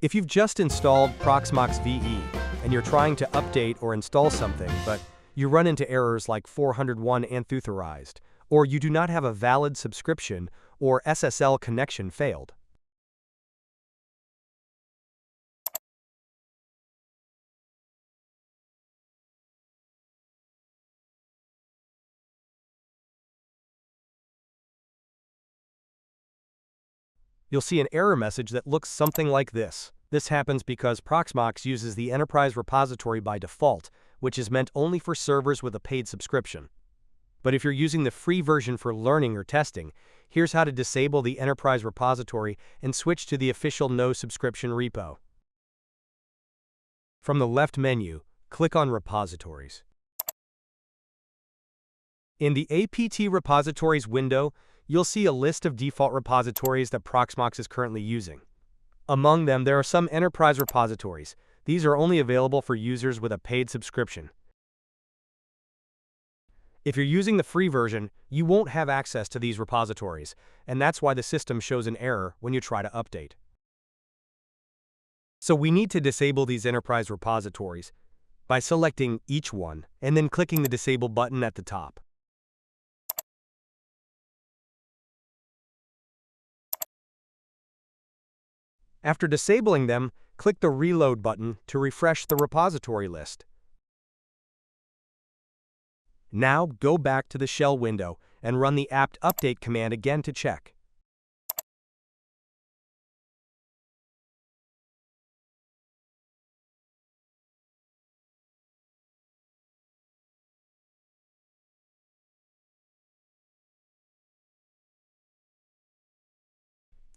If you've just installed Proxmox VE and you're trying to update or install something, but you run into errors like 401 Unauthorized, or you do not have a valid subscription or SSL connection failed, you'll see an error message that looks something like this. This happens because Proxmox uses the enterprise repository by default, which is meant only for servers with a paid subscription. But if you're using the free version for learning or testing, here's how to disable the enterprise repository and switch to the official no subscription repo. From the left menu, click on Repositories. In the apt repositories window, you'll see a list of default repositories that Proxmox is currently using. Among them, there are some enterprise repositories. These are only available for users with a paid subscription. If you're using the free version, you won't have access to these repositories, and that's why the system shows an error when you try to update. So we need to disable these enterprise repositories by selecting each one and then clicking the Disable button at the top. After disabling them, click the Reload button to refresh the repository list. Now go back to the shell window and run the apt update command again to check.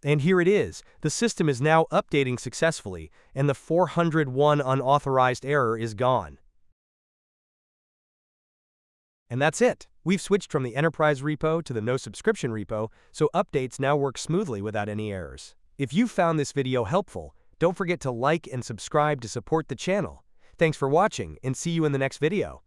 And here it is. The system is now updating successfully, and the 401 unauthorized error is gone. And that's it. We've switched from the enterprise repo to the no subscription repo, so updates now work smoothly without any errors. If you found this video helpful, don't forget to like and subscribe to support the channel. Thanks for watching, and see you in the next video.